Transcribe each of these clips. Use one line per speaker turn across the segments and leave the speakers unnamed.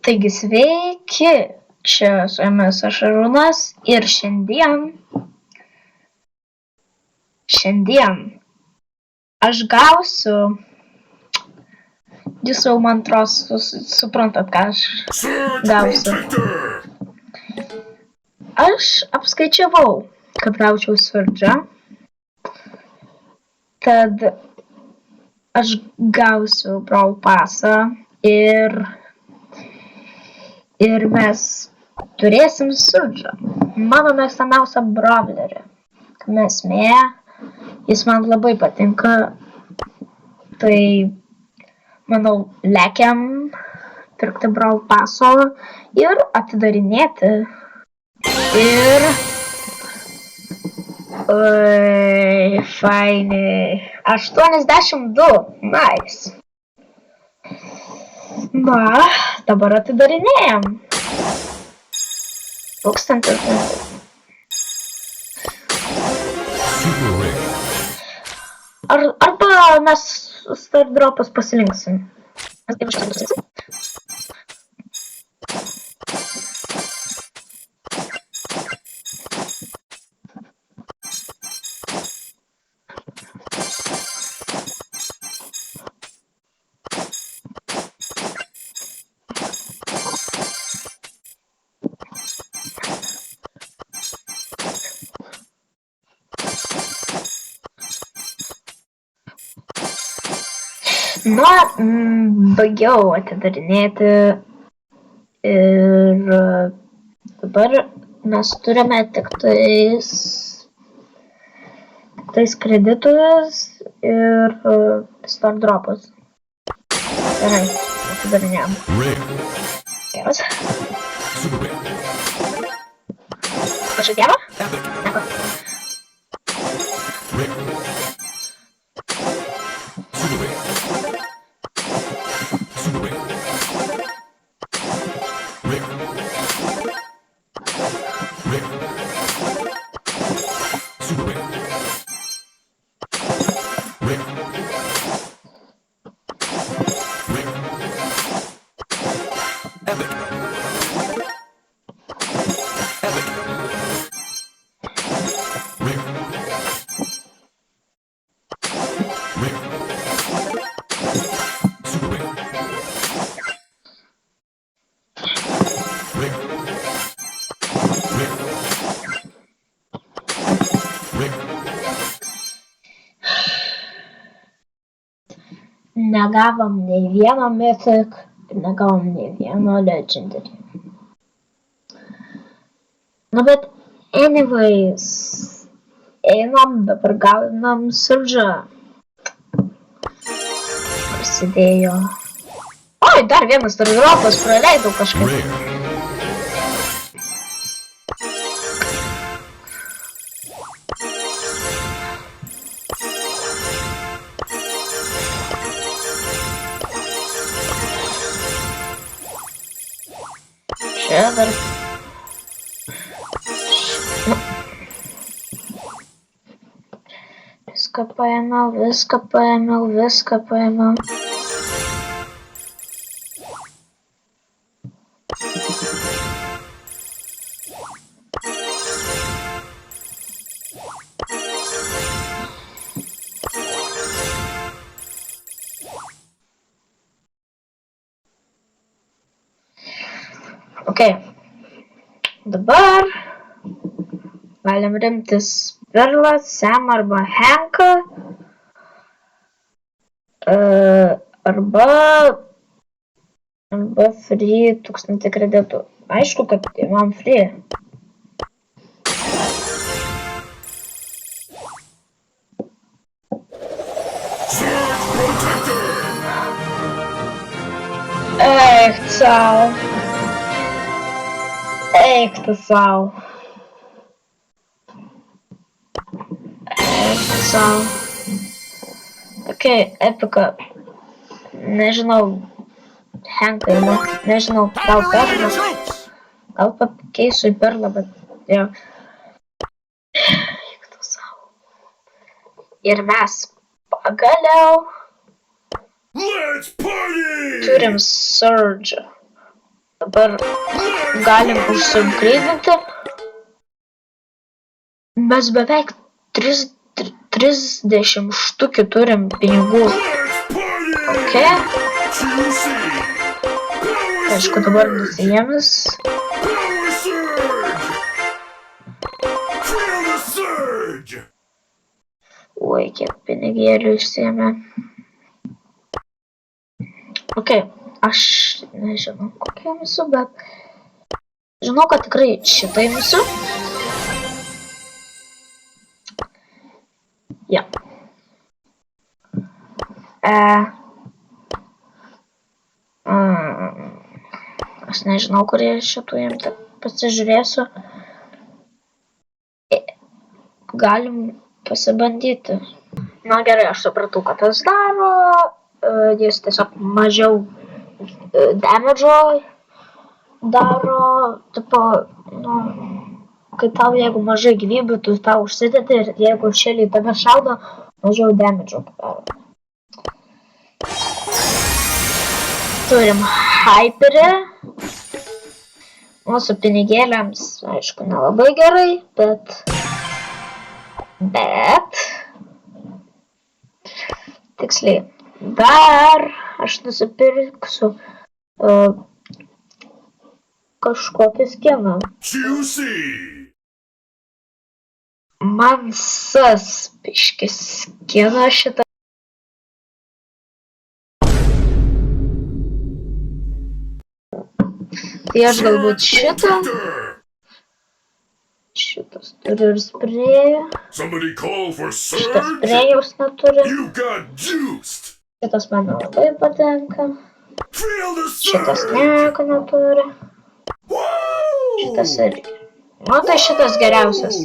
Taigi sveiki, čia su jumis aš Arūnas ir šiandien aš gausiu, jūs jau man atrodo suprantat, ką aš gausiu. Aš apskaičiavau, kad gaučiau Surge'ą, tad aš gausiu Brawl Passą ir mes turėsim Surge'ą, mano mėgstamiausią brawlerį. Esmė, jis man labai patinka, tai manau lekiam pirkti Brawl Passo ir atidarinėti. Ir fainiai, 82, nice. Na, dabar atidarinėjam. 1000. Arba mes Star Dropus pasilinksim. Na, baigiau atidarinėti ir dabar mes turime tik tais kreditus ir Star Dropus. Gerai, atidarinėjom. Geras. Kažkas gero? Nieko. Negavom nei vieno Mythic ir negavom nei vieno Legendary. Nu bet anyways, einam, dabar gaunam Surge'ą. Prasidėjo. Oi, dar vienas Star Dropas praleidau kažkaip. Čia dar... Viską paėmiau. Ok, dabar galim rimtis Perlą, Sam arba Hanką, arba free 1000 kreditų. Aišku, kad imam free. Eik tu sau. Ok, epika. Nežinau, Hankai, nežinau, gal Perlą. Gal pakeisiu į Perlą, bet jo. Eik tu sau. Ir mes pagaliau turim Surge. Dabar galim užsiupgreidinti. Mes beveik 30 štukių turim pinigų. Ok. Aišku, dabar nusijėmis. Oi, kiek pinigėlių išsiėmė. Ok, aš nežinau kokia imsiu, bet žinau, kad tikrai šitą imsiu. Ja. Aš nežinau, kurie šitų imti. Pasižiūrėsiu. Galim pasibandyti. Na gerai, aš supratau, ką tas daro. Jis tiesiog mažiau damage'o daro. Tipo, nu, kai tau jeigu mažai gyvybių, tu tau užsidedi ir jeigu šėliai tave šaudo, mažiau damage'o daro. Turim Hyperį. Mūsų pinigėliams, aišku, nelabai gerai, bet tiksliai, dar aš nusipirksiu kažkokį skiną. Man biškis skina šitą. Tai aš galbūt šitą. Šitas turi ir sprėjų. Šitas sprėjaus neturi. Šitas man labai patenka. Šitas nieko neturi. Šitas irgi. Nu tai šitas geriausias.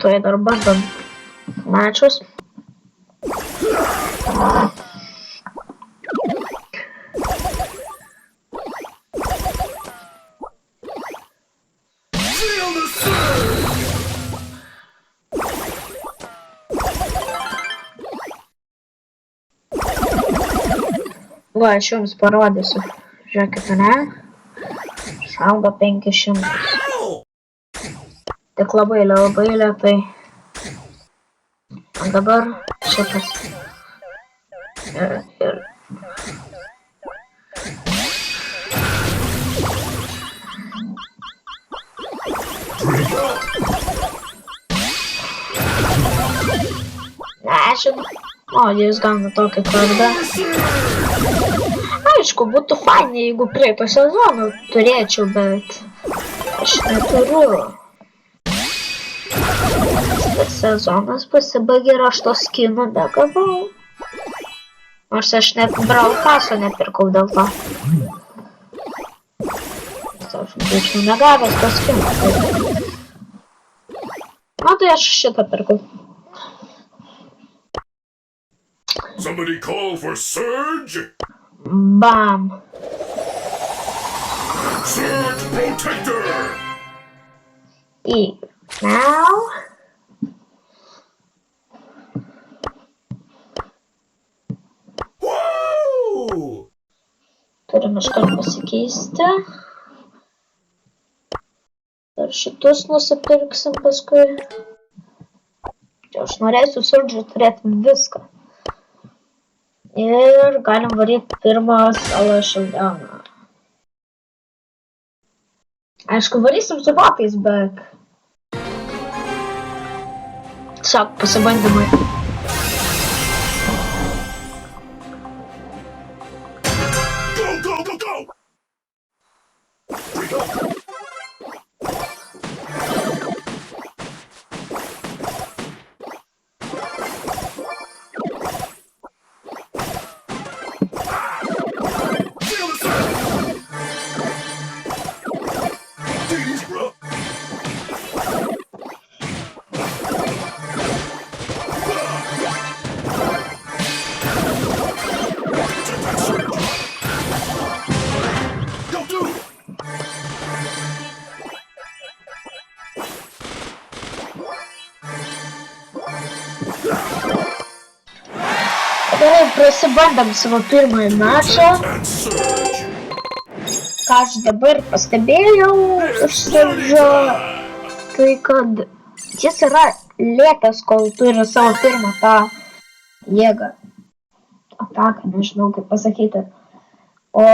Tuoj dar bandom mačius. Va, aš jums parodysiu. Žiūrėkite, ne? Šaudo 500. Tik labai lėtai. O dabar šitas. Ir. O, jis gauna tokį kardą. Aišku, būtų fainai, jeigu praeito sezono turėčiau, bet aš neturiu. Tas sezonas pasibaigė ir aš to skino negavau. Nors aš net Brawl Passo nepirkau dėl to. Aš būčiau negavęs to skino. Na tai aš šitą pirkau.
Somebody call for Surge?
Bam.
Surge Protector!
Now.
Woo!
Turim iškart pasikeisti. Dar šitus nusipirksim paskui. Čia aš norėsiu Surge turėti viską. Ir galim varyti pirmą savo šildieną. Aišku, varysim su botais, bet tiesiog pasibandymai.
Go!
pasibandėm savo pirmąjį mačą,
and Surge.
ką aš dabar pastebėjau iš Surge'o, tai kad jis yra lėtas, kol turi savo pirmą tą jėgą. Ataką, nežinau kaip pasakyti. O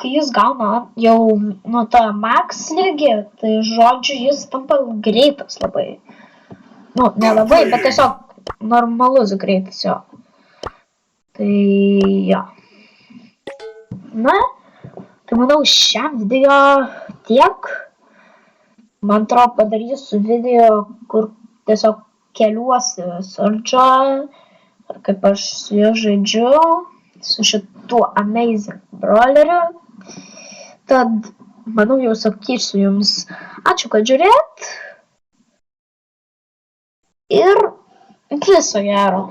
kai jis gauna jau nu tą max lygį, tai žodžiu jis tampa greitas labai. Nu, nelabai, bet tiesiog normalus greitas jo. Tai jo. Na, tai manau šiam video tiek. Man atrodo padarysiu video, kur tiesiog keliuosi Surge'ą, kaip aš su juo žaidžiu, su šitu amazing brawleriu. Tad, manau, jau sakysiu jums ačiū, kad žiūrėt. Ir viso gero.